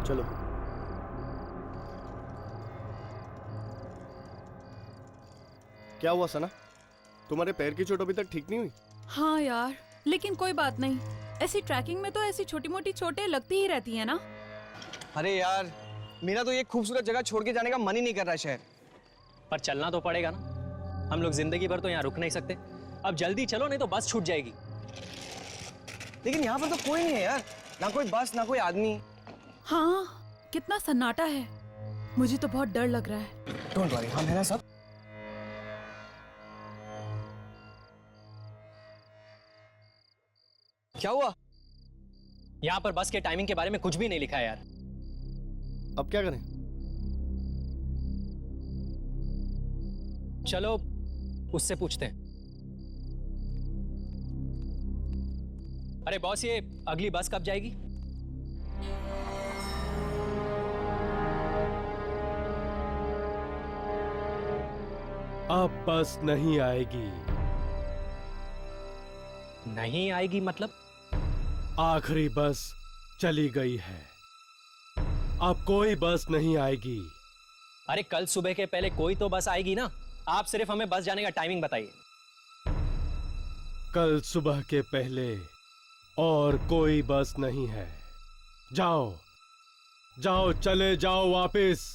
चलो। क्या हुआ सना, तुम्हारे पैर की चोट अभी तक ठीक नहीं हुई? हाँ यार, लेकिन कोई बात नहीं। ऐसी ट्रैकिंग में तो ऐसी छोटी मोटी चोटें लगती ही रहती है ना। अरे यार, मेरा तो ये खूबसूरत जगह छोड़ के जाने का मन ही नहीं कर रहा शहर। पर चलना तो पड़ेगा ना, हम लोग जिंदगी भर तो यहाँ रुक नहीं सकते। अब जल्दी चलो नहीं तो बस छूट जाएगी। लेकिन यहाँ पर तो कोई नहीं है यार, ना कोई बस ना कोई आदमी। हाँ, कितना सन्नाटा है। मुझे तो बहुत डर लग रहा है। डोंट वरी, हम है ना सब। क्या हुआ? यहाँ पर बस के टाइमिंग के बारे में कुछ भी नहीं लिखा है यार। अब क्या करें? चलो उससे पूछते हैं। अरे बॉस, ये अगली बस कब जाएगी? अब बस नहीं आएगी। नहीं आएगी मतलब? आखिरी बस चली गई है, अब कोई बस नहीं आएगी। अरे कल सुबह के पहले कोई तो बस आएगी ना। आप सिर्फ हमें बस जाने का टाइमिंग बताइए। कल सुबह के पहले और कोई बस नहीं है। जाओ जाओ, चले जाओ वापस।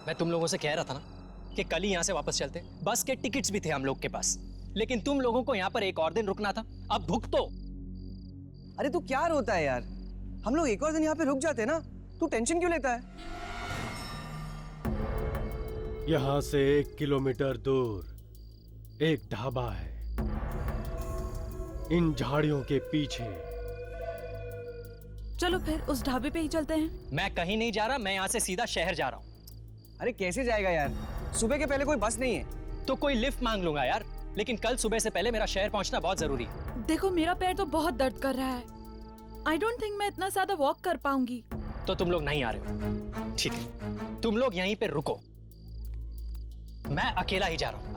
मैं तुम लोगों से कह रहा था ना कि कल ही यहां से वापस चलते। बस के टिकट्स भी थे हम लोग के पास, लेकिन तुम लोगों को यहां पर एक और दिन रुकना था। अब भुगतो। अरे तू क्या रोता है यार, हम लोग एक और दिन यहाँ पे रुक जाते ना। तू टेंशन क्यों लेता है? यहां से 1 किलोमीटर दूर एक ढाबा है, इन झाड़ियों के पीछे। चलो फिर उस ढाबे पे ही चलते हैं। मैं कहीं नहीं जा रहा, मैं यहां से सीधा शहर जा रहा हूं। अरे कैसे जाएगा यार, सुबह के पहले कोई बस नहीं है। तो कोई लिफ्ट मांग लूंगा यार, लेकिन कल सुबह से पहले मेरा शहर पहुंचना बहुत जरूरी है। देखो, मेरा पैर तो बहुत दर्द कर रहा है। आई डोंट थिंक मैं इतना ज्यादा वॉक कर पाऊंगी। तो तुम लोग नहीं आ रहे हो? ठीक है, तुम लोग यहीं पे रुको, मैं अकेला ही जा रहा हूं।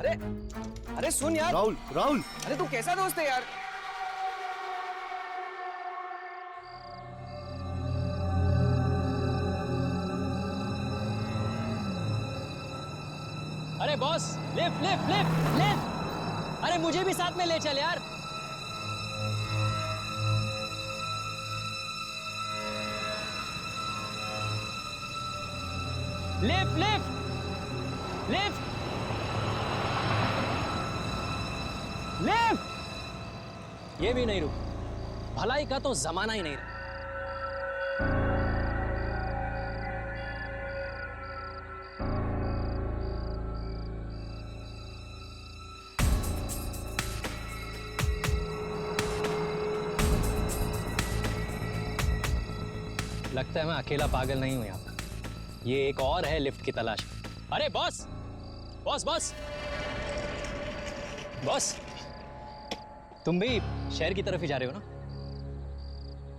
अरे सुन यार। राहुल, राहुल, अरे तू कैसा दोस्त है यार? अरे boss, lift lift lift lift. अरे मुझे भी साथ में ले चल यार। Lift lift lift lift. ये भी नहीं रुक। भलाई का तो जमाना ही नहीं रहा। लगता है मैं अकेला पागल नहीं हूं यहाँ पर। ये एक और है लिफ्ट की तलाश में। अरे बॉस बॉस बॉस बॉस, तुम भी शहर की तरफ ही जा रहे हो ना?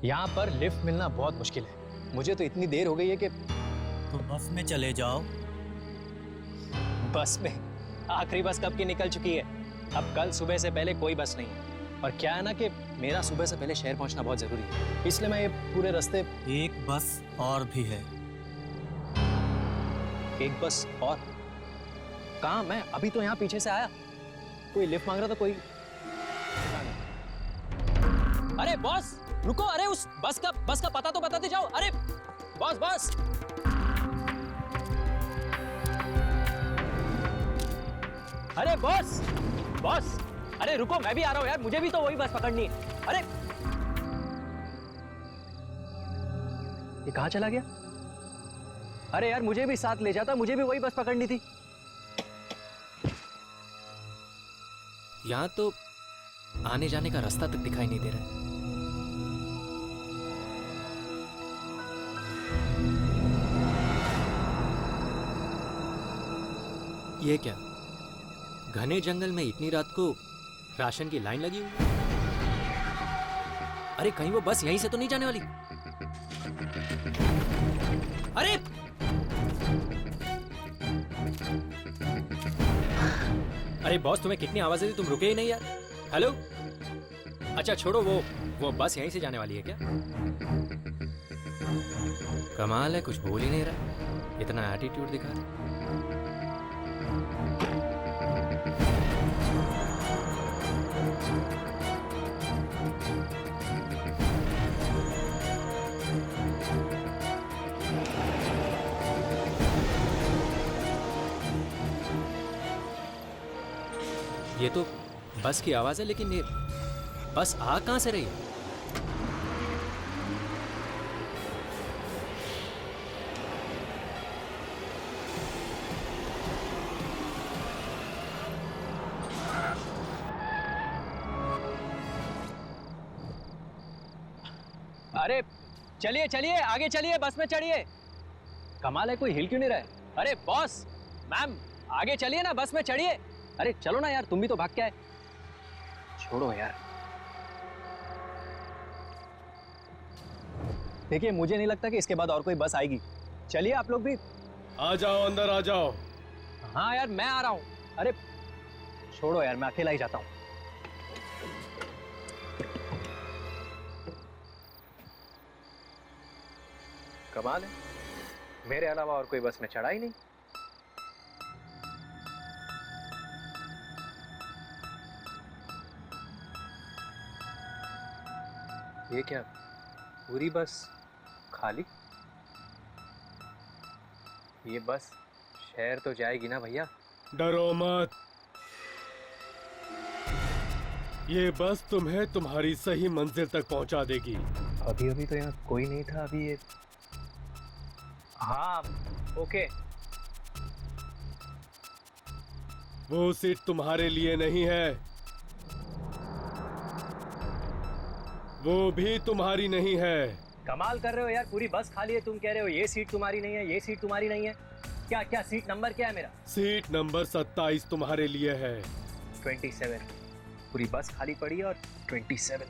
यहाँ पर लिफ्ट मिलना बहुत मुश्किल है। मुझे तो इतनी देर हो गई है कि तो बस में चले जाओ। बस में? आखिरी बस कब की निकल चुकी है। अब कल सुबह से पहले कोई बस नहीं है। और क्या है ना कि मेरा सुबह से पहले शहर पहुंचना बहुत जरूरी है, इसलिए मैं ये पूरे रास्ते। एक बस और भी है। एक बस और? कहाँ? मैं अभी तो यहाँ पीछे से आया। कोई लिफ्ट मांग रहा था कोई। अरे बॉस रुको, अरे उस बस का पता तो बताते जाओ। अरे बॉस बॉस, अरे बॉस बॉस, अरे रुको, मैं भी आ रहा हूं यार, मुझे भी तो वही बस पकड़नी है। अरे ये कहां चला गया? अरे यार मुझे भी साथ ले जाता, मुझे भी वही बस पकड़नी थी। यहां तो आने जाने का रास्ता तक दिखाई नहीं दे रहा है। ये क्या, घने जंगल में इतनी रात को राशन की लाइन लगी हुई? अरे कहीं वो बस यहीं से तो नहीं जाने वाली? अरे अरे बॉस, तुम्हें कितनी आवाजें दी, तुम रुके ही नहीं यार। हेलो अच्छा छोड़ो, वो बस यहीं से जाने वाली है क्या? कमाल है, कुछ बोल ही नहीं रहा, इतना एटीट्यूड दिखा रहा। ये तो बस की आवाज है, लेकिन ये बस आ कहां से रही है? अरे चलिए चलिए, आगे चलिए, बस में चढ़िए। कमाल है, कोई हिल क्यों नहीं रहा है? अरे बॉस, मैम, आगे चलिए ना, बस में चढ़िए। अरे चलो ना यार, तुम भी तो भाग के आए। छोड़ो यार। देखिए, मुझे नहीं लगता कि इसके बाद और कोई बस आएगी। चलिए आप लोग भी। आ जाओ, अंदर आ जाओ। हाँ यार, मैं आ रहा हूँ। अरे छोड़ो यार, मैं अकेला ही जाता हूँ। कमाल है, मेरे अलावा और कोई बस में चढ़ा ही नहीं। ये क्या, पूरी बस खाली? ये बस शहर तो जाएगी ना भैया? डरो मत, ये बस तुम्हें तुम्हारी सही मंजिल तक पहुंचा देगी। अभी अभी तो यहाँ कोई नहीं था। अभी ये, हाँ ओके। वो सीट तुम्हारे लिए नहीं है, वो भी तुम्हारी नहीं है। कमाल कर रहे हो यार, पूरी बस खाली है, तुम कह रहे हो ये सीट तुम्हारी नहीं है, ये सीट तुम्हारी नहीं है। क्या क्या सीट नंबर क्या है मेरा? सीट नंबर 27 तुम्हारे लिए है। 27। पूरी बस खाली पड़ी है और 27।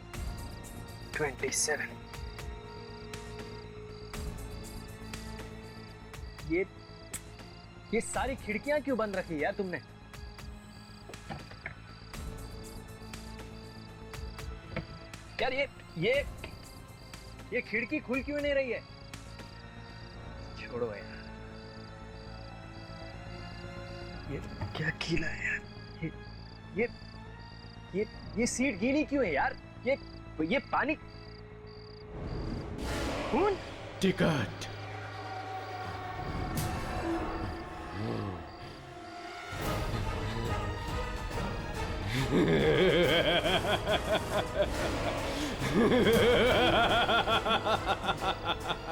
ये सारी खिड़कियां क्यों बंद रखी है यार तुमने? यार ये खिड़की खुल क्यों नहीं रही है? छोड़ो यार, ये क्या गीला है यार? ये सीट गीली क्यों है यार? ये पानी, खून। टिकट।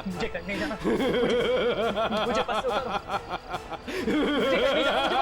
मुझे करने जाना, मुझे बस से उतारो। मुझे करने जाना,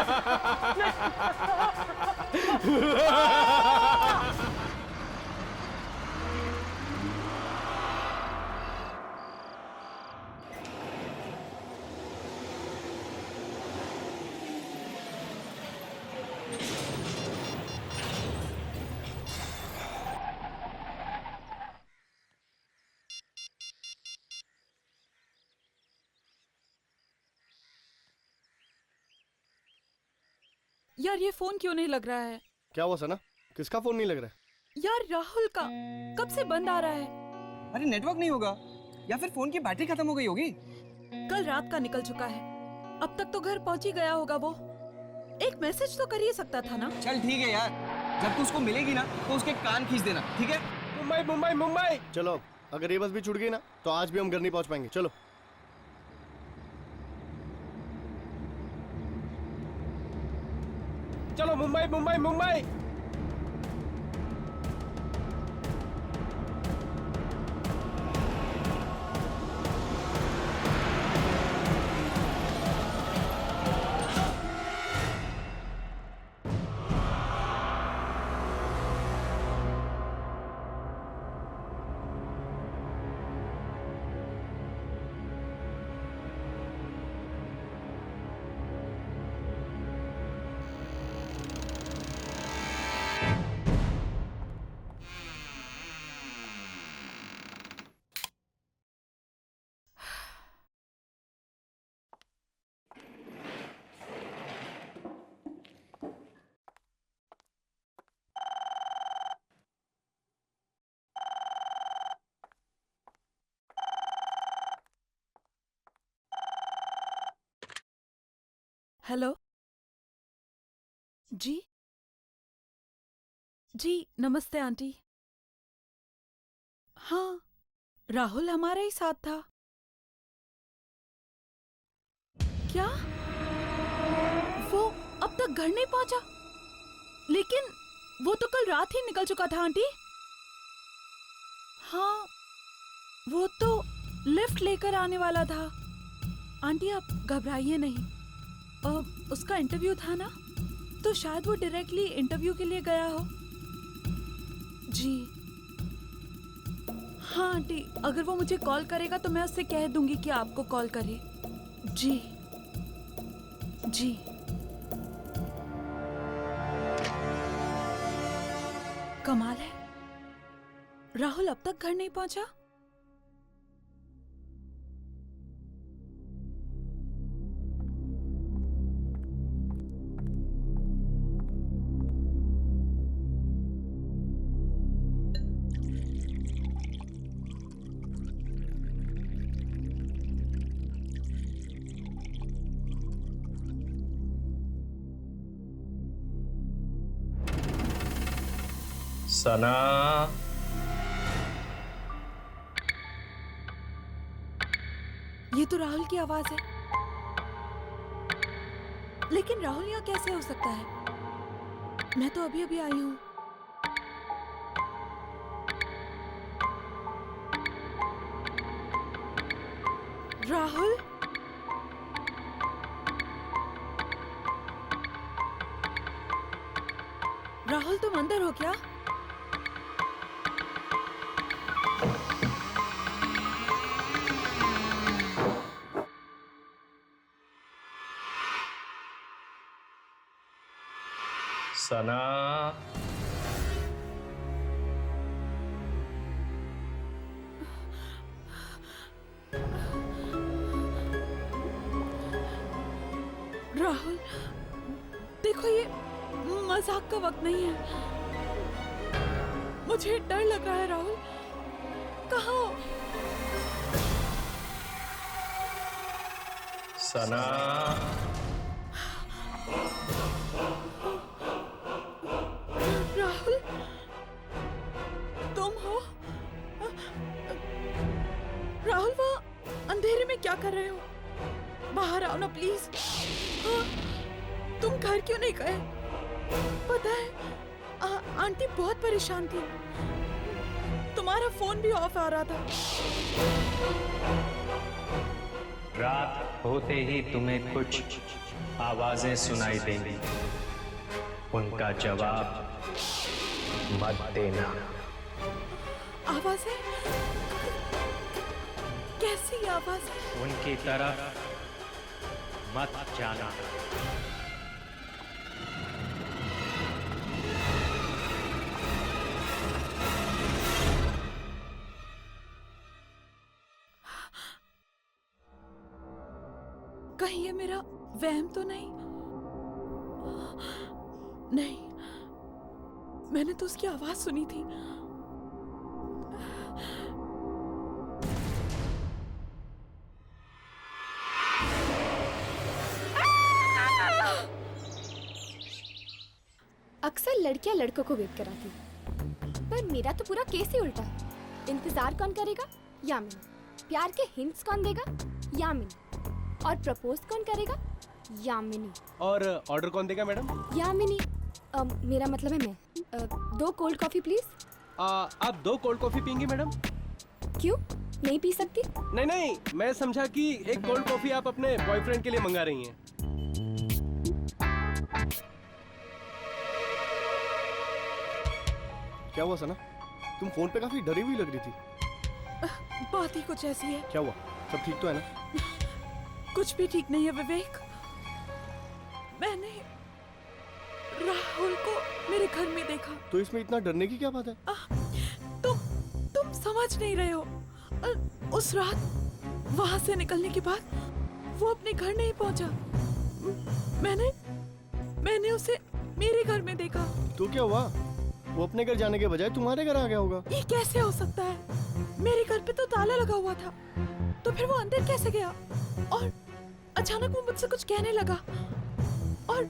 यार ये फोन क्यों नहीं लग रहा है? क्या हुआ सना, किसका फोन नहीं लग रहा है? यार राहुल का कब से बंद आ रहा है। अरे नेटवर्क नहीं होगा, या फिर फोन की बैटरी खत्म हो गई होगी। कल रात का निकल चुका है, अब तक तो घर पहुंच ही गया होगा वो। एक मैसेज तो कर ही सकता था ना। चल ठीक है यार, जब तू उसको मिलेगी ना तो उसके कान खींच देना, ठीक है? मुंबई मुंबई मुंबई। चलो, अगर ये बस भी छूट गई ना तो आज भी हम घर नहीं पहुंच पाएंगे। चलो। चलो, मुंबई मुंबई मुंबई। हेलो जी जी नमस्ते आंटी। हाँ, राहुल हमारे ही साथ था। क्या वो अब तक घर नहीं पहुंचा? लेकिन वो तो कल रात ही निकल चुका था आंटी। हाँ, वो तो लिफ्ट लेकर आने वाला था। आंटी आप घबराइए नहीं। उसका इंटरव्यू था ना, तो शायद वो डायरेक्टली इंटरव्यू के लिए गया हो। जी हाँ आंटी, अगर वो मुझे कॉल करेगा तो मैं उससे कह दूंगी कि आपको कॉल करे। जी जी। कमाल है, राहुल अब तक घर नहीं पहुंचा। सना, ये तो राहुल की आवाज है। लेकिन राहुल यहाँ कैसे हो सकता है? मैं तो अभी अभी आई हूँ। राहुल, राहुल तुम अंदर हो क्या? सना, राहुल देखो, ये मजाक का वक्त नहीं है। मुझे डर लग रहा है। राहुल कहाँ हो? सना, राहुल तुम हो? राहुल वहाँ अंधेरे में क्या कर रहे हो? बाहर आओ ना प्लीज। हाँ, तुम घर क्यों नहीं गए? पता है आंटी बहुत परेशान थी। तुम्हारा फोन भी ऑफ आ रहा था। रात होते ही तुम्हें कुछ आवाजें सुनाई देंगी, उनका जवाब मत देना। आवाजें? कैसी आवाजें? उनकी तरफ मत जाना। कहीं ये मेरा वहम तो नहीं? नहीं, मैंने तो उसकी आवाज सुनी थी। अक्सर लड़कियां लड़कों को वेट कराती, पर मेरा तो पूरा केस ही उल्टा है। इंतजार कौन करेगा? यामिनी। प्यार के हिंट्स कौन देगा? यामिनी। और प्रपोज कौन करेगा? यामिनी। और ऑर्डर कौन देगा मैडम? यामिनी। मेरा मतलब है मैं। 2 कोल्ड कॉफी प्लीज। आप 2 कोल्ड कॉफी पियेंगी मैडम? क्यों नहीं पी सकती? नहीं नहीं, मैं समझा कि एक कोल्ड कॉफी आप अपने बॉयफ्रेंड के लिए मंगा रही हैं। क्या हुआ सना? तुम फोन पे काफी डरी हुई लग रही थी। बात ही कुछ ऐसी है। क्या हुआ? सब ठीक तो है ना? कुछ भी ठीक नहीं है विवेक। मैंने राहुल को मेरे घर में देखा। तो इसमें इतना डरने की क्या बात है? तुम समझ नहीं रहे हो। उस रात वहां से निकलने के बाद वो अपने घर नहीं पहुंचा। मैंने उसे मेरे घर में देखा। तो क्या हुआ? वो अपने घर जाने के बजाय तुम्हारे घर आ गया होगा। ये कैसे हो सकता है? मेरे घर पे तो ताला लगा हुआ था, तो फिर वो अंदर कैसे गया? और अचानक वो मुझसे कुछ कहने लगा। और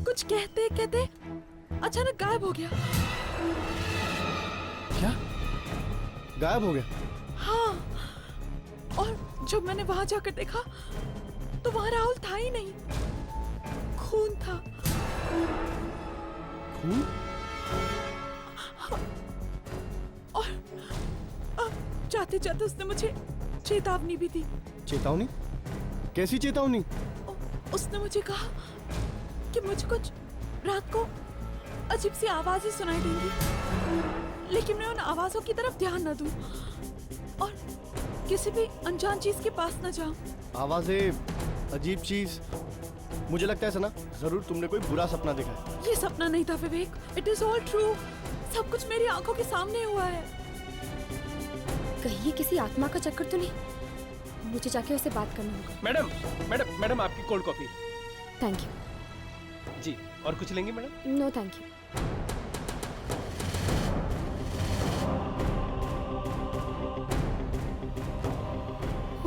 कुछ कहते कहते अचानक गायब हो गया। क्या? गायब हो गया? हाँ, और जब मैंने वहां जाकर देखा तो वहां राहुल था ही नहीं, खून था। खून? और जाते जाते उसने मुझे चेतावनी भी दी। चेतावनी? कैसी चेतावनी? उसने मुझे कहा कि मुझे कुछ रात को अजीब सी आवाजें सुनाई देंगी, लेकिन मैं उन आवाजों की तरफ ध्यान न दूं और किसी भी अनजान चीज के पास न जाऊं। आवाजें, अजीब चीज। मुझे लगता है सना, जरूर तुमने कोई बुरा सपना देखा है। ये सपना नहीं था विवेक, इट इज ऑल ट्रू। सब कुछ मेरी आंखों के सामने हुआ है। कहीं ये किसी आत्मा का चक्कर तो नहीं? मुझे जाके उससे बात करना होगा। मैडम मैडम मैडम, आपकी कोल्ड कॉफी। Thank you. जी, और कुछ लेंगे madam? No thank you.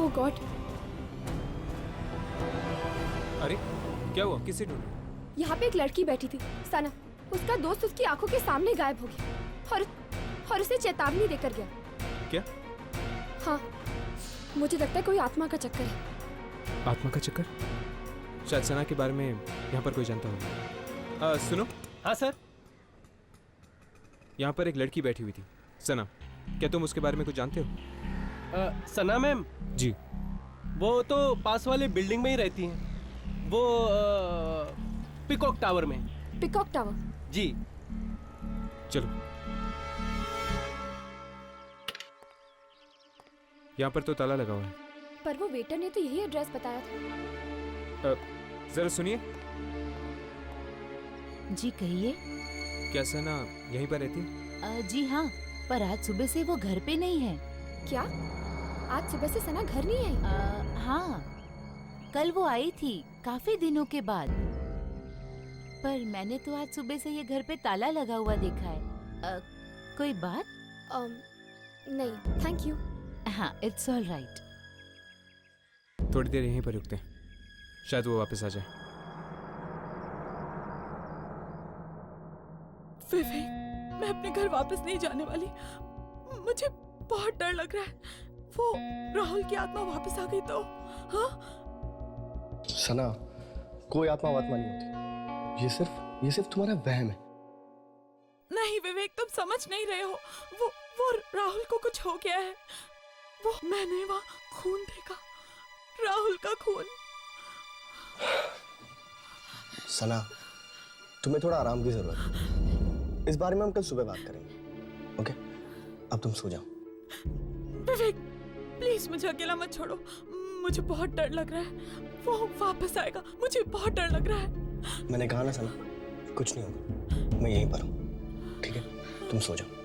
Oh God, अरे क्या हुआ? किसे ढूंढ? यहाँ पे एक लड़की बैठी थी, सना। उसका दोस्त उसकी आंखों के सामने गायब हो गया और उसे चेतावनी देकर गया। क्या? हाँ, मुझे लगता है कोई आत्मा का चक्कर है। आत्मा का चक्कर? शायद सना के बारे में यहाँ पर कोई जानता होगा। सुनो। हाँ सर। यहाँ पर एक लड़की बैठी हुई थी, सना। क्या तुम उसके बारे में कुछ जानते हो? सना मैम? जी। वो तो पास वाले बिल्डिंग में ही रहती हैं। वो पिकॉक टावर में। Peacock tower? जी। चलो। यहाँ पर तो ताला लगा हुआ है। पर वो वेटर ने तो यही एड्रेस बताया था। जरा सुनिए। जी कहिए। क्या सना यहीं पर रहती है? जी हाँ, पर आज सुबह से वो घर पे नहीं है। क्या? आज सुबह से सना घर नहीं आई? हाँ, कल वो आई थी काफी दिनों के बाद, पर मैंने तो आज सुबह से ये घर पे ताला लगा हुआ देखा है। कोई बात? नहीं, थैंक यू। हाँ, इट्स ऑल राइट। थोड़ी देर यहीं पर रुकते हैं, शायद वो वापस आ जाए। विवेक, मैं अपने घर वापस नहीं जाने वाली। मुझे बहुत डर लग रहा है। वो राहुल की आत्मा वापस आ गई तो? हाँ? सना, कोई आत्मा वात्मा नहीं होती। ये सिर्फ तुम्हारा वहम है। नहीं विवेक, तुम समझ नहीं रहे हो। वो राहुल को कुछ हो गया है। वो मैंने वहाँ खून देखा, राहुल का खून। सना, तुम्हें थोड़ा आराम की जरूरत है। इस बारे में हम कल सुबह बात करेंगे। ओके? अब तुम सो जाओ। विवेक, प्लीज मुझे अकेला मत छोड़ो। मुझे बहुत डर लग रहा है। वो वापस आएगा, मुझे बहुत डर लग रहा है। मैंने कहा ना सना, कुछ नहीं होगा। मैं यहीं पर हूँ, ठीक है? तुम सो जाओ।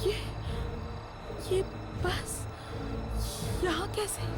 ये बस यहाँ कैसे?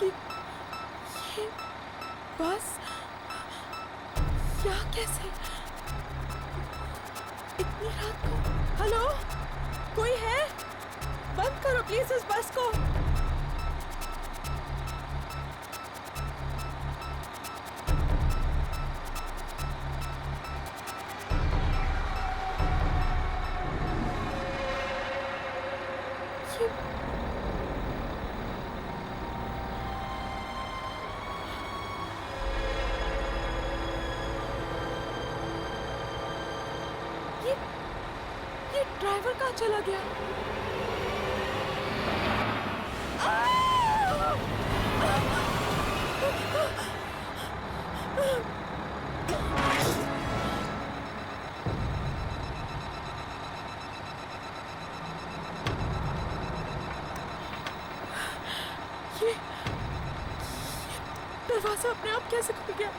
ये बस यहाँ कैसे? इतनी रात को? हेलो, कोई है? बंद करो प्लीज इस बस को। ये ड्राइवर कहाँ चला गया? ये दरवाजा अपने आप कैसे खुल गया?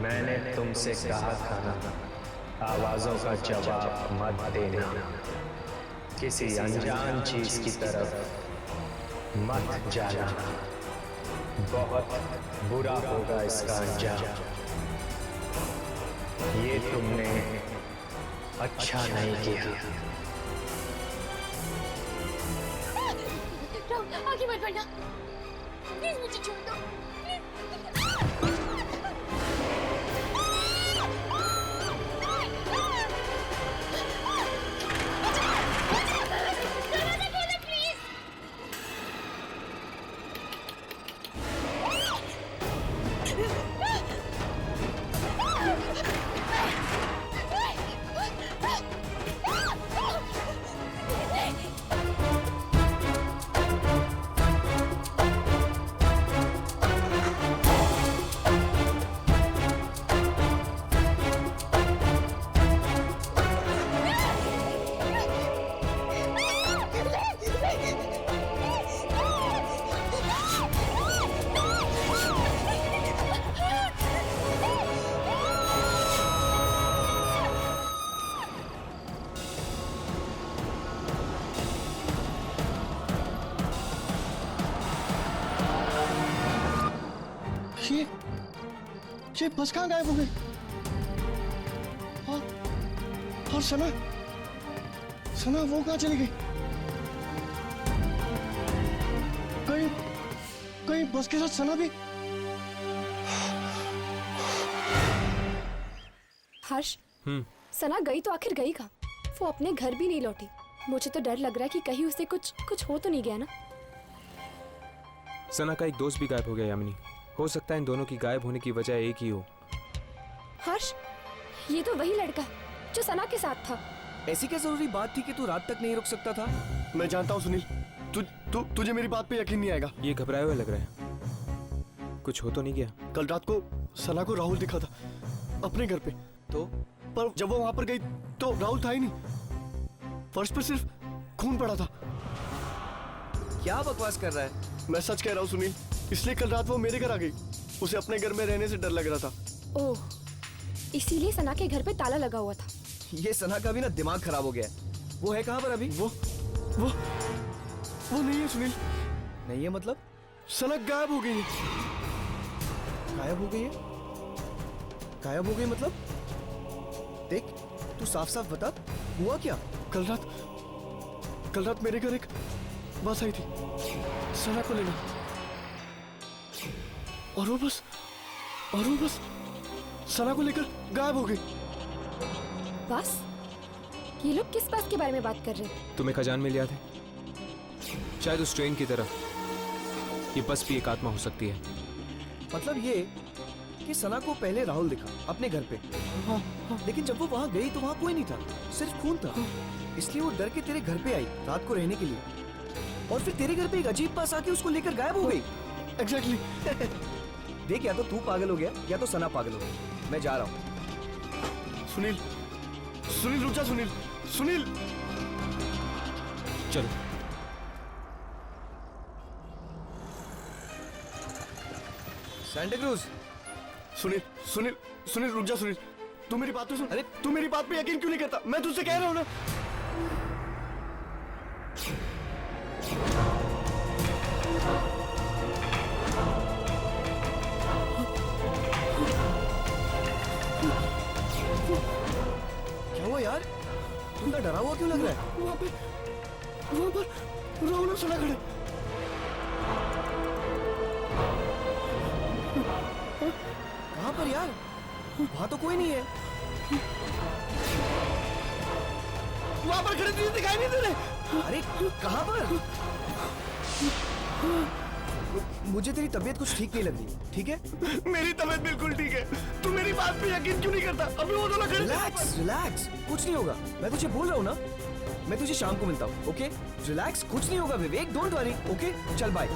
मैंने तुमसे कहा था ना, आवाजों का जवाब मत देना, किसी अनजान चीज की तरफ मत जाना, बहुत बुरा होगा इसका अंजाम। ये तुमने अच्छा नहीं किया। आगे मत बढ़ना, प्लीज मुझे छोड़ दो। ये बस कहाँ गायब हो गई? और सना वो कहाँ चली गई? कहीं बस के साथ सना भी? हर्ष, सना गई तो आखिर गई कहाँ? वो अपने घर भी नहीं लौटी। मुझे तो डर लग रहा है कि कहीं उसे कुछ हो तो नहीं गया ना। सना का एक दोस्त भी गायब हो गया यामिनी। हो सकता है इन दोनों की गायब होने की वजह एक ही हो। हर्ष, ये तो वही लड़का है जो सना के साथ था। ऐसी क्या जरूरी बात थी कि तू रात तक नहीं रुक सकता था? मैं जानता हूँ सुनील, तुझे मेरी बात पे यकीन नहीं आएगा। ये घबराए हुए लग रहा है। कुछ हो तो नहीं गया? कल रात को सना को राहुल दिखा था अपने घर पे। तो पर जब वो वहां पर गई तो राहुल था ही नहीं। फर्श पर सिर्फ खून पड़ा था। क्या बकवास कर रहा है? मैं सच कह रहा हूँ सुनील, इसलिए कल रात वो मेरे घर आ गई। उसे अपने घर में रहने से डर लग रहा था। ओह, इसीलिए सना के घर पे ताला लगा हुआ था। ये सना का भी ना दिमाग खराब हो गया है। वो है कहाँ पर अभी? वो नहीं है सुनील। नहीं है मतलब? सना गायब हो गई है। गायब हो गई है? गायब हो गई मतलब? देख, तू साफ साफ बता, हुआ क्या? कल रात मेरे घर एक बस आई थी सना को लेने, और वो बस सना को लेकर गायब हो गई। बस? ये लोग किस बस के बारे में बात कर रहे हैं? तुम्हें खजान मिल याद है? शायद उस ट्रेन की तरह ये बस भी एक आत्मा हो सकती है। मतलब ये कि सना को पहले राहुल दिखा अपने घर पे। हाँ, लेकिन जब वो वहाँ गई तो वहाँ कोई नहीं था, सिर्फ खून था। इसलिए वो डर के तेरे घर पे आई रात को रहने के लिए, और फिर तेरे घर पे एक अजीब बस आके उसको लेकर गायब हो गई। एग्जैक्टली। देख, या तो तू पागल हो गया या तो सना पागल हो गया। मैं जा रहा हूँ। सुनील रुक जा। सुनील चलो। Santa cruise. सुनील रुक जा। सुनील, तू मेरी बात तो सुन। अरे तू मेरी बात पे यकीन क्यों नहीं करता? मैं तुझसे कह रहा हूँ ना। क्या हुआ यार? तू इतना डरा हुआ क्यों लग रहा है? वहाँ पर राहुल और सना खड़े। कहाँ पर यार? वहाँ तो कोई नहीं है। वहाँ पर खड़े तुझे दिखाई नहीं दे रहे? अरे कहाँ पर? मुझे तेरी तबीयत कुछ ठीक नहीं लग रही, ठीक है? मेरी तबीयत बिल्कुल ठीक है। तू मेरी बात पे यकीन क्यों नहीं करता? अभी वो दोनों खड़े। रिलैक्स, कुछ नहीं होगा। मैं तुझे बोल रहा हूँ ना, मैं तुझे शाम को मिलता हूँ, ओके? रिलैक्स, कुछ नहीं होगा विवेक, डोंट वरी, ओके? चल बाय।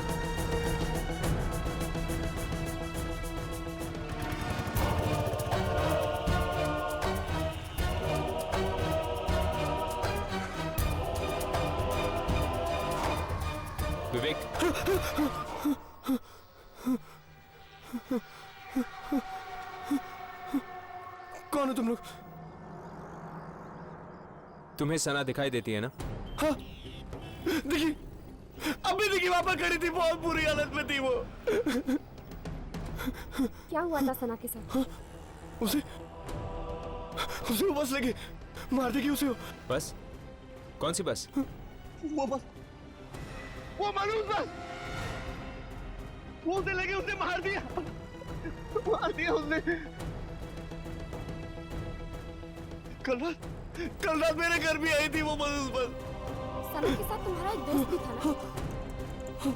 विवेक, कौन हो तुम लोग? तुम्हें सना दिखाई देती है ना? हाँ, देखी, अभी देखी वहां पर खड़ी थी, बहुत बुरी हालत में थी वो। क्या हुआ था सना के साथ? उसे वो बस लगी, मार देगी उसे। बस? कौन सी बस? वो बस, वो मनुष्य बस, वो उसे लगी, उसे मार दिया उसने। कल रात मेरे घर भी आई थी वो मनुष्य बस। सना के साथ तुम्हारा एक दोस्त भी था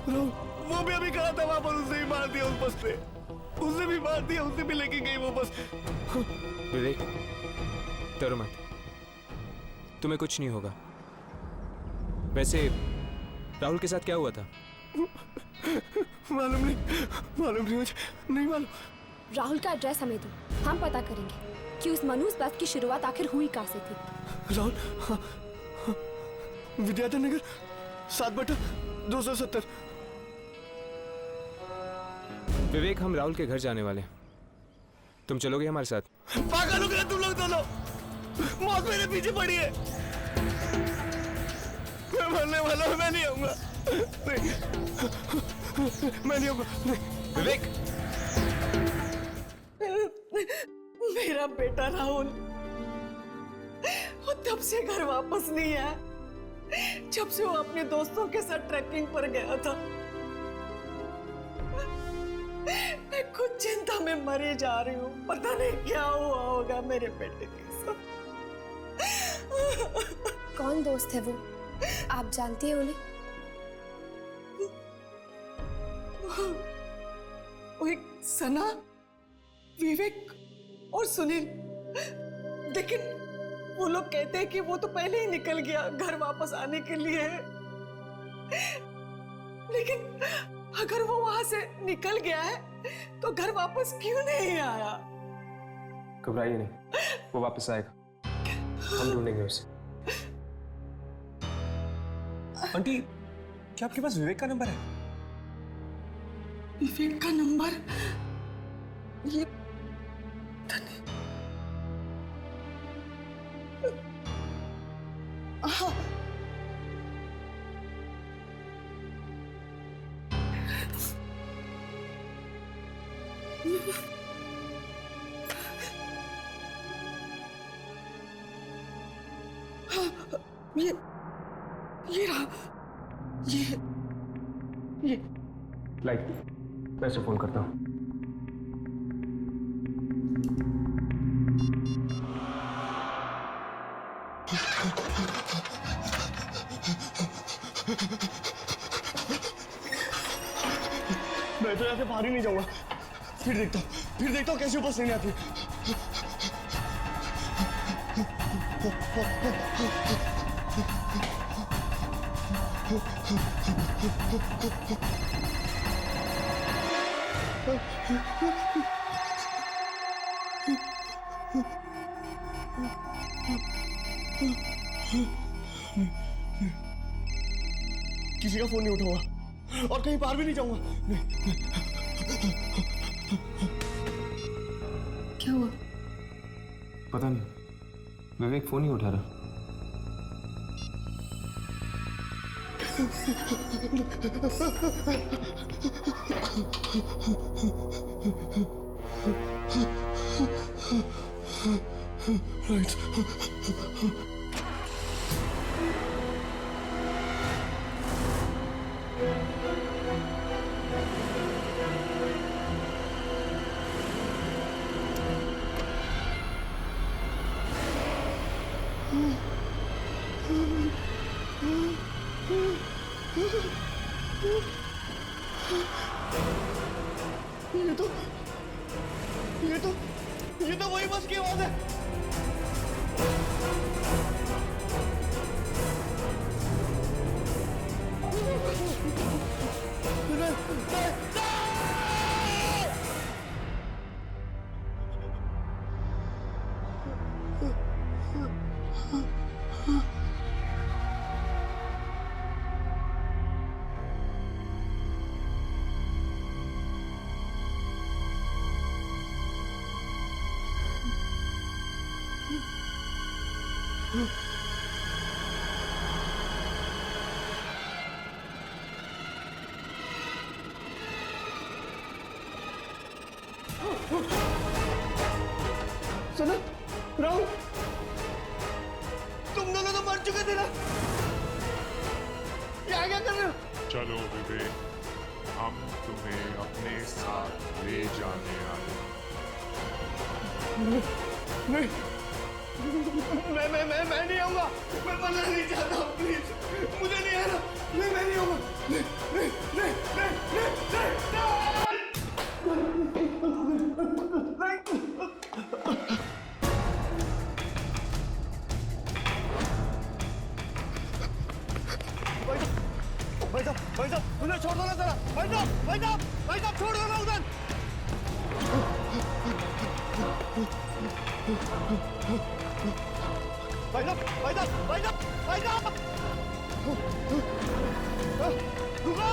ना? वो भी अभी खड़ा था वहां पर, उसे भी मार दिया उस बस पे। उसे भी मार दिया, उसे भी लेके गई वो बस। विवेक, डरो मत, तुम्हें कुछ नहीं होगा। वैसे राहुल के साथ क्या हुआ था? मालूम नहीं मुझे, नहीं मालूम। राहुल का एड्रेस हमें दो, हम पता करेंगे कि उस मनुष्य बस की शुरुआत आखिर हुई कहाँ से थी। राहुल, विद्याधर नगर 7/270। विवेक, हम राहुल के घर जाने वाले हैं। तुम चलोगे हमारे साथ? पागल हो गए तुम लोग दोनों, मौत मेरे पीछे पड़ी है। मैं मरने वाला हूं, मैं नहीं आऊंगा। मैं नहीं आऊंगा। विवेक, मेरा बेटा राहुल वो तब से घर वापस नहीं आया जब से वो अपने दोस्तों के साथ ट्रैकिंग पर गया था। मैं खुद चिंता में मरी जा रही हूँ, पता नहीं क्या हुआ होगा मेरे बेटे के साथ। कौन दोस्त है वो, आप जानती हैं उन्हें? वो एक सना, विवेक और सुनील। लेकिन वो लोग कहते हैं कि वो तो पहले ही निकल गया घर वापस आने के लिए। लेकिन अगर वो वहां से निकल गया है तो घर वापस क्यों नहीं आया? घबराइए नहीं, वो वापस आएगा, हम ढूंढेंगे उसे। आंटी, क्या आपके पास विवेक का नंबर है? विवेक का नंबर? ये हाँ। ये रहा, ये लाइक, मैं इसे फोन करता हूँ। मैं तो यहाँ से बाहर ही नहीं जाऊंगा। फिर देखता हूँ कैसे ऊपर से नहीं आती। किसी का फोन नहीं उठाऊंगा और कहीं बाहर भी नहीं जाऊंगा। क्या हुआ? पता नहीं, विवेक फोन ही उठा रहा। राइट। ये तो वही बस की आवाज है। सना, राहुल, तुम दोनों तो मर चुके थे ना? क्या कर रहे हो? चलो विवेक, हम तुम्हें अपने साथ ले जाने आए। नहीं, मैं नहीं आऊंगा। मैं मरना नहीं चाहता हूँ, प्लीज मुझे नहीं आना। मैं नहीं आऊंगा। भाई साहब, उन्हें छोड़ दो ना जरा। भाई साहब, छोड़ दो ना उधर। भाई साहब, रुको।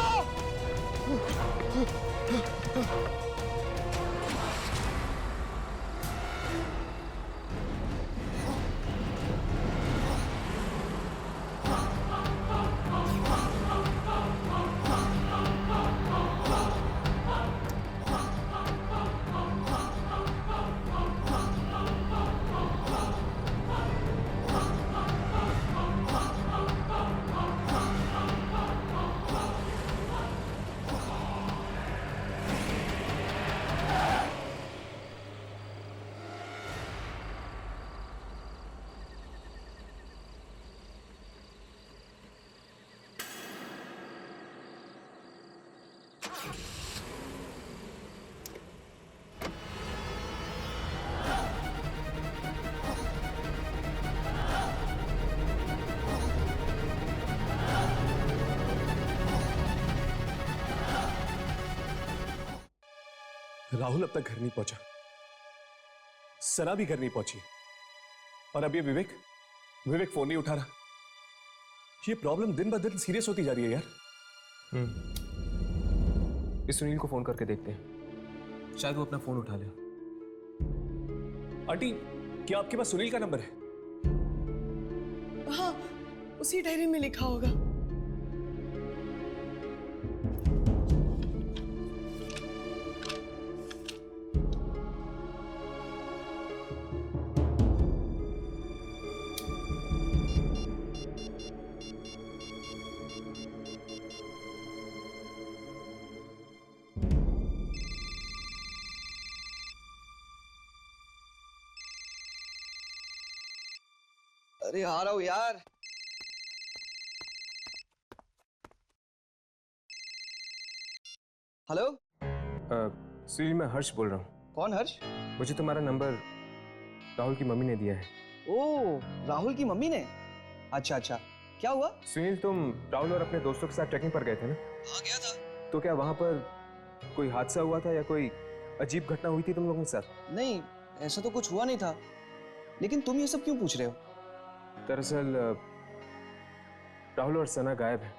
राहुल अब तक घर नहीं पहुंचा, सना भी घर नहीं पहुंची, और अब ये विवेक फोन नहीं उठा रहा। ये प्रॉब्लम दिन ब दिन सीरियस होती जा रही है यार। इस सुनील को फोन करके देखते हैं, शायद वो अपना फोन उठा ले। आंटी, क्या आपके पास सुनील का नंबर है? हाँ, उसी डायरी में लिखा होगा। अरे आ रहा हूँ यार। हेलो, सुनील, मैं हर्ष बोल रहा हूँ। कौन हर्ष? मुझे तुम्हारा नंबर राहुल की मम्मी ने दिया है। ओ, राहुल की मम्मी ने? अच्छा अच्छा, क्या हुआ? सुनील, तुम राहुल और अपने दोस्तों के साथ ट्रैकिंग पर गए थे ना? हाँ, गया था। तो क्या वहां पर कोई हादसा हुआ था या कोई अजीब घटना हुई थी तुम लोगों के साथ? नहीं, ऐसा तो कुछ हुआ नहीं था, लेकिन तुम ये सब क्यों पूछ रहे हो? दरअसल राहुल और सना गायब है।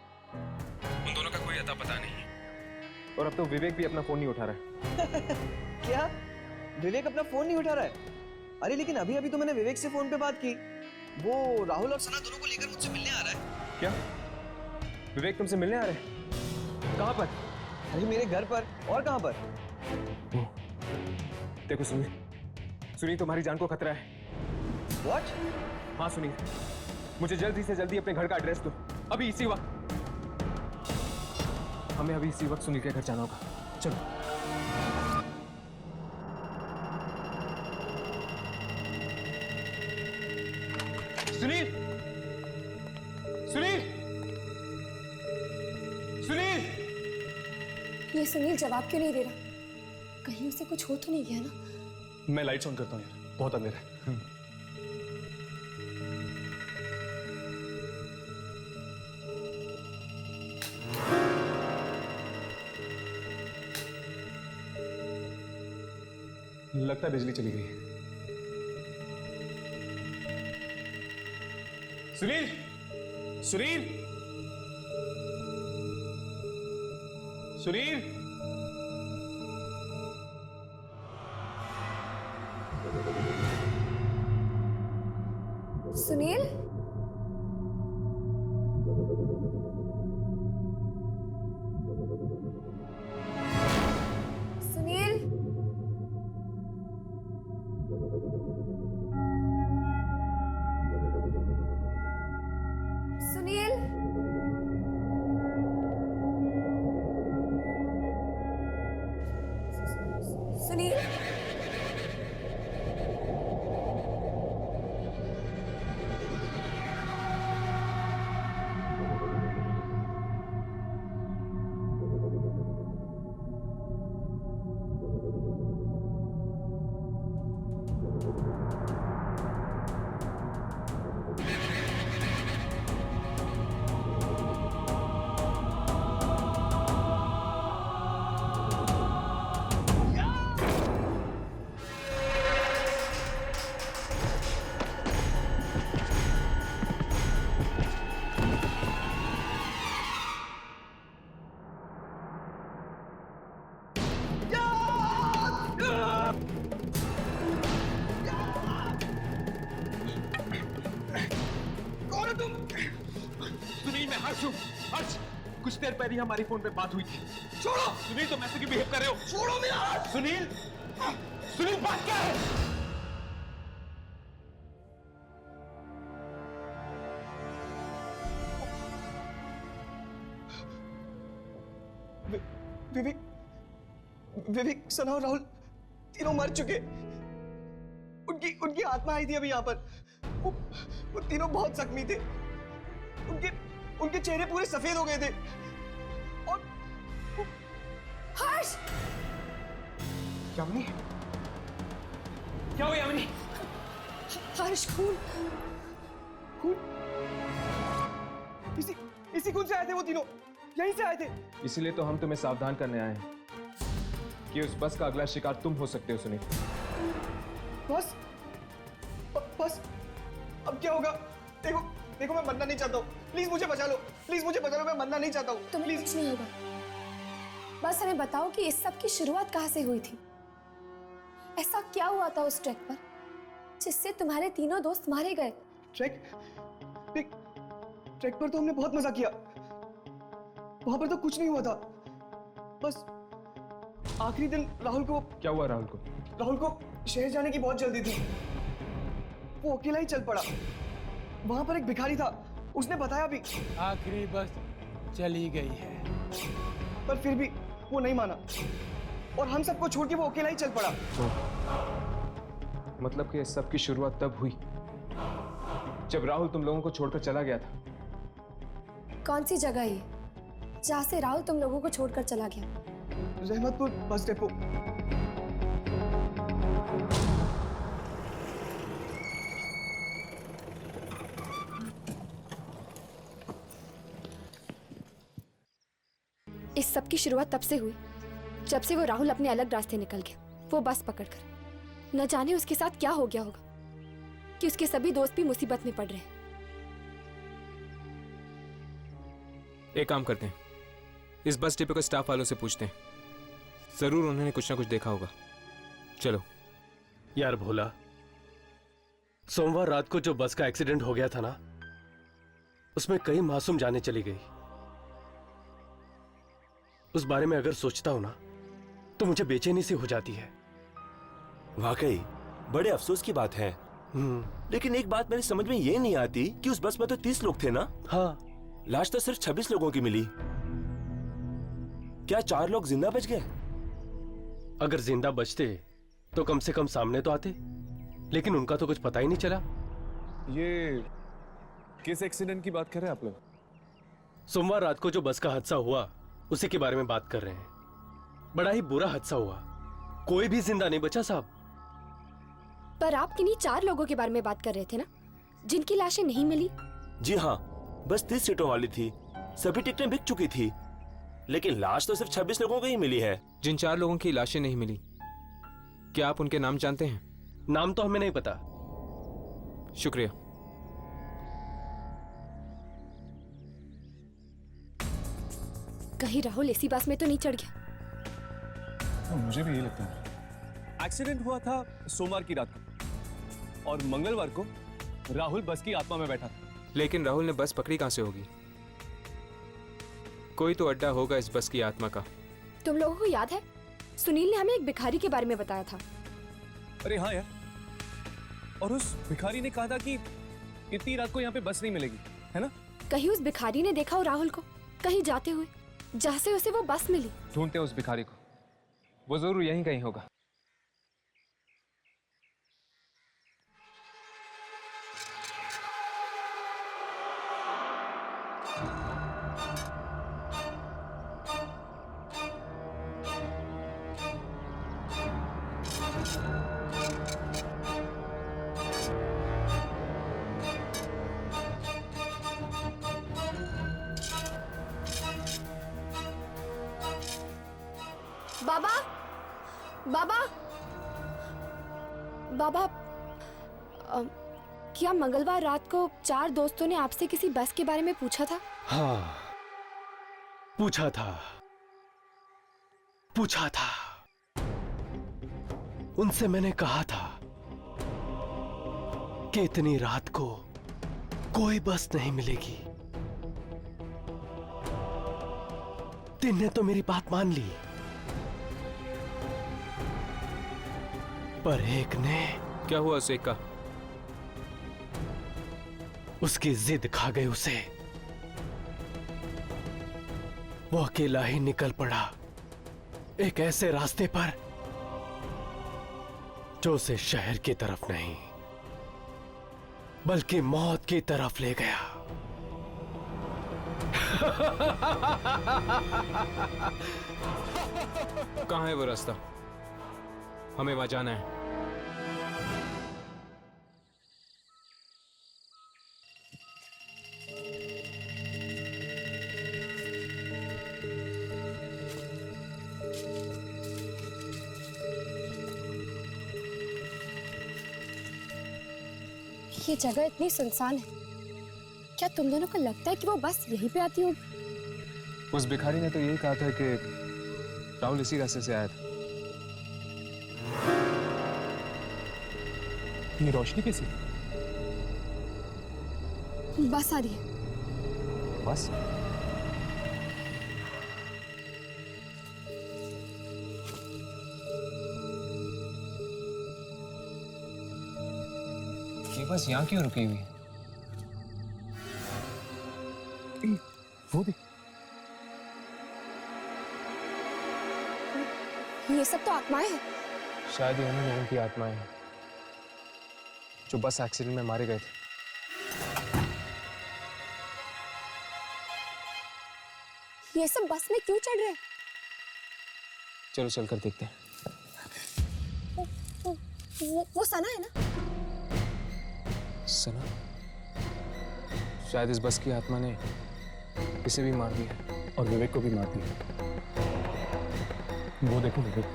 उन दोनों का कोई अता पता नहीं है, और अब तो विवेक भी अपना फोन नहीं उठा रहा है। क्या? विवेक अपना फोन नहीं उठा रहा है? अरे लेकिन अभी अभी तो मैंने विवेक से फोन पे बात की। वो राहुल और सना दोनों को लेकर मुझसे मिलने आ रहा है। क्या? विवेक तुमसे मिलने आ रहे हैं? कहाँ पर? अरे मेरे घर पर। और कहाँ पर? देखो सुनील, तुम्हारी जान को खतरा है। What? हाँ सुनील, मुझे जल्दी से जल्दी अपने घर का एड्रेस दो, अभी इसी वक्त। हमें अभी इसी वक्त सुनील के घर जाना होगा। चलो। सुनील, सुनील, सुनील! ये सुनील जवाब क्यों नहीं दे रहा? कहीं उसे कुछ हो तो नहीं गया ना? मैं लाइट्स ऑन करता हूँ यार, बहुत अंधेरा है। लगता है बिजली चली गई है। सुनील, सुनील, सुनील! सुनील? सुनील? सुनील? सुनील? सुनील, मैं हर्ष हूँ। हर्ष, कुछ देर पहले हमारी फोन पे बात हुई थी। छोड़ो! सुनील, तुम ऐसे क्यों बिहेव कर रहे हो? छोड़ो मेरा हाथ! सुनील! सुनील, बात क्या है? विवेक, सना और राहुल तीनों मर चुके। उनकी आत्मा आई थी अभी यहाँ पर। वो तीनों बहुत जख्मी थे। उनके चेहरे पूरे सफेद हो गए थे, और हर्ष! यामिनी, क्या हुआ यामिनी? हर्ष, खून! इसी खून से आए थे वो तीनों, यहीं से आए थे। इसीलिए तो हम तुम्हें सावधान करने आए हैं कि उस बस का अगला शिकार तुम हो सकते हो सुनील। बस अब क्या होगा? देखो मैं मरना नहीं चाहता हूँ, प्लीज मुझे बचा लो, मैं मरना नहीं चाहता हूँ। तुम्हें कुछ नहीं होगा, बस हमें बताओ कि इस सब की शुरुआत कहाँ से हुई थी? ऐसा क्या हुआ था उस ट्रैक पर जिससे तुम्हारे तीनों दोस्त मारे गए? ट्रैक पर तो हमने बहुत मजा किया, वहां पर तो कुछ नहीं हुआ था। बस आखिरी दिन राहुल को। क्या हुआ राहुल को? राहुल को शहर जाने की बहुत जल्दी थी, वो अकेला ही चल पड़ा। वहां पर एक भिखारी था, उसने बताया भी आखिरी बस चली गई है, पर फिर भी वो नहीं माना और हम सबको छोड़ के वो अकेला ही चल पड़ा। मतलब कि इस सब की शुरुआत तब हुई जब राहुल तुम लोगों को छोड़कर चला गया था। कौन सी जगह है जहाँ से राहुल तुम लोगों को छोड़कर चला गया? Rahmatpur bus depot. इस सब की शुरुआत तब से हुई जब से वो राहुल अपने अलग रास्ते निकल गया, वो बस पकड़कर। न जाने उसके साथ क्या हो गया होगा कि उसके सभी दोस्त भी मुसीबत में पड़ रहे हैं। एक काम करते हैं, इस बस डिपो के स्टाफ वालों से पूछते हैं, जरूर उन्होंने कुछ ना कुछ देखा होगा। चलो। यार भोला, सोमवार रात को जो बस का एक्सीडेंट हो गया था ना, उसमें कई मासूम जानें चली गई। उस बारे में अगर सोचता हूं ना तो मुझे बेचैनी सी हो जाती है। वाकई बड़े अफसोस की बात है। लेकिन एक बात मेरी समझ में ये नहीं आती कि उस बस में तो 30 लोग थे ना? हाँ। लाश तो सिर्फ 26 लोगों की मिली। क्या 4 लोग जिंदा बच गए? अगर जिंदा बचते तो कम से कम सामने तो आते, लेकिन उनका तो कुछ पता ही नहीं चला। ये किस एक्सीडेंट की बात कर रहे हैं आप लोग? सोमवार रात को जो बस का हादसा हुआ उसी के बारे में बात कर रहे हैं। बड़ा ही बुरा हादसा हुआ, कोई भी जिंदा नहीं बचा साहब। पर आप किन्हीं 4 लोगों के बारे में बात कर रहे थे ना, जिनकी लाशें नहीं मिली? जी हाँ, बस 30 सीटों वाली थी, सभी टिकटें बिक चुकी थी, लेकिन लाश तो सिर्फ 26 लोगों की ही मिली है। जिन 4 लोगों की लाशें नहीं मिली, क्या आप उनके नाम जानते हैं? नाम तो हमें नहीं पता। शुक्रिया। कहीं राहुल इसी बस में तो नहीं चढ़ गया? मुझे भी यही लगता है। एक्सीडेंट हुआ था सोमवार की रात को और मंगलवार को राहुल बस की आत्मा में बैठा था। लेकिन राहुल ने बस पकड़ी कहां से होगी? कोई तो अड्डा होगा इस बस की आत्मा का। तुम लोगों को याद है सुनील ने हमें एक भिखारी के बारे में बताया था? अरे हाँ यार, और उस भिखारी ने कहा था कि इतनी रात को यहाँ पे बस नहीं मिलेगी, है ना? कहीं उस भिखारी ने देखा हो राहुल को कहीं जाते हुए, जहाँ से उसे वो बस मिली। ढूंढते हैं उस भिखारी को, वो जरूर यहीं कहीं होगा। बाबा, बाबा, बाबा, क्या मंगलवार रात को 4 दोस्तों ने आपसे किसी बस के बारे में पूछा था? हाँ, पूछा था। उनसे मैंने कहा था कि इतनी रात को कोई बस नहीं मिलेगी। तीन ने तो मेरी बात मान ली, पर एक ने। क्या हुआ उसे का? उसकी जिद खा गई उसे। वो अकेला ही निकल पड़ा एक ऐसे रास्ते पर जो उसे शहर की तरफ नहीं बल्कि मौत की तरफ ले गया। कहाँ है वो रास्ता? हमें वहां जाना है। ये जगह इतनी सुनसान है, क्या तुम दोनों को लगता है कि वो बस यहीं पे आती होगी? उस भिखारी ने तो यही कहा था कि राहुल इसी रास्ते से आया था। ये रोशनी कैसी? बस आ रही है। बस? ये बस यहाँ क्यों रुकी हुई है? वो देख, ये सब तो आत्माएं हैं। शायद ये उन्हीं लोगों की आत्माएं हैं जो बस एक्सीडेंट में मारे गए थे। ये सब बस में क्यों चढ़ रहे हैं? चलो चलकर देखते हैं। वो सना है ना? सना? शायद इस बस की आत्मा ने इसे भी मार दिया और विवेक को भी मार दिया। वो देखो विवेक।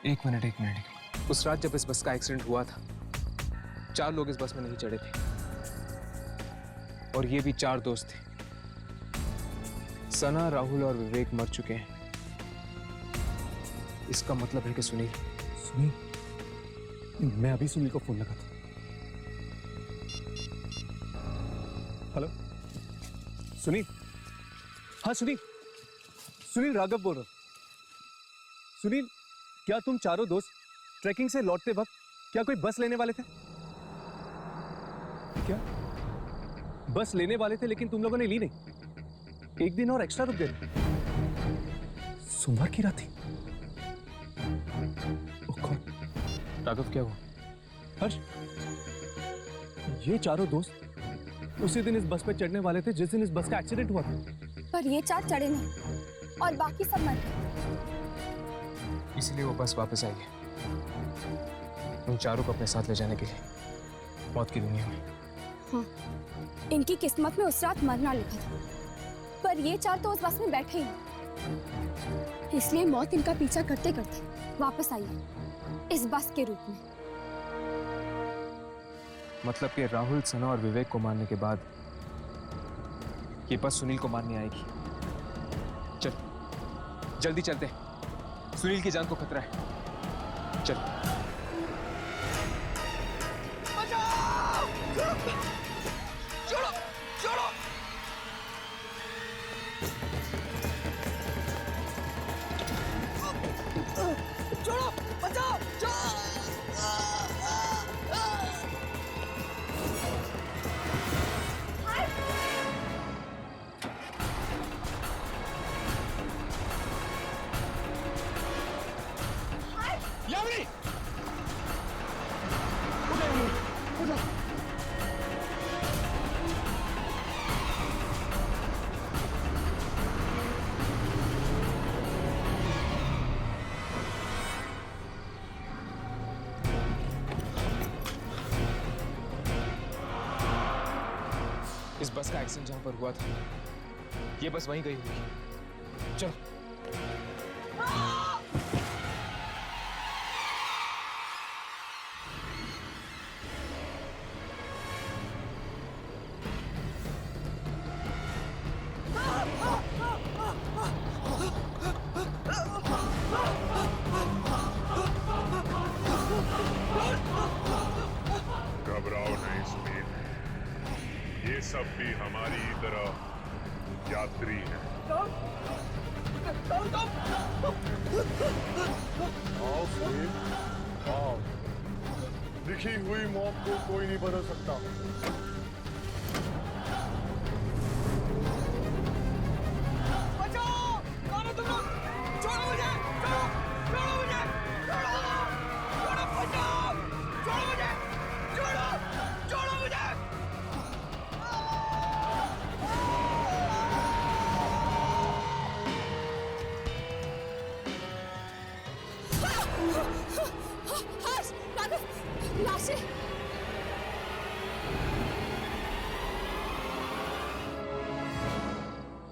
एक मिनट। उस रात जब इस बस का एक्सीडेंट हुआ था, 4 लोग इस बस में नहीं चढ़े थे और ये भी 4 दोस्त थे। सना, राहुल और विवेक मर चुके हैं। इसका मतलब है कि सुनील। मैं अभी सुनील को फोन लगा था। हेलो सुनील। हाँ सुनील राघव बोल रहा हूं। सुनील, क्या तुम चारों दोस्त ट्रैकिंग से लौटते वक्त क्या कोई बस लेने वाले थे? क्या बस लेने वाले थे लेकिन तुम लोगों ने ली नहीं? एक दिन और एक्स्ट्रा रुक गए। सोमवार की रात थी। राघव, क्या हुआ? हर्ष, ये चारों दोस्त उसी दिन इस बस पे चढ़ने वाले थे जिस दिन इस बस का एक्सीडेंट हुआ था। पर ये 4 चढ़े नहीं और बाकी सब मर गए। इसलिए वो बस वापस आई है उन चारों को अपने साथ ले जाने के लिए मौत की दुनिया में। हाँ, इनकी किस्मत में उस रात मरना लिखा था, पर ये 4 तो उस बस में बैठे ही, इसलिए मौत इनका पीछा करते करते वापस आई है इस बस के रूप में। मतलब कि राहुल, सना और विवेक को मारने के बाद ये बस सुनील को मारने आएगी। चल जल्दी चलते हैं, सुनील की जान को खतरा है। चल। छोड़ो छोड़ो। छोड़ो, बचाओ। यामिनी, उठो। इस बस का एक्सीडेंट जहां पर हुआ था, ये बस वहीं गई होगी। चलो। घबराओ नहीं सुनील, ये सब भी हमारी तरह यात्री हैं। आओ सुनील, आओ। लिखी हुई मौत को कोई नहीं बदल सकता।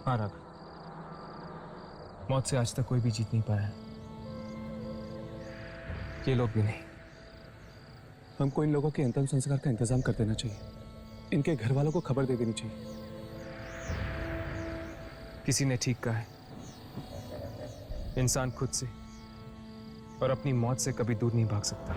हाँ राघव, मौत से आज तक कोई भी जीत नहीं पाया है, ये लोग भी नहीं। हमको इन लोगों के अंतिम संस्कार का इंतजाम कर देना चाहिए। इनके घर वालों को खबर दे देनी चाहिए। किसी ने ठीक कहा है, इंसान खुद से और अपनी मौत से कभी दूर नहीं भाग सकता।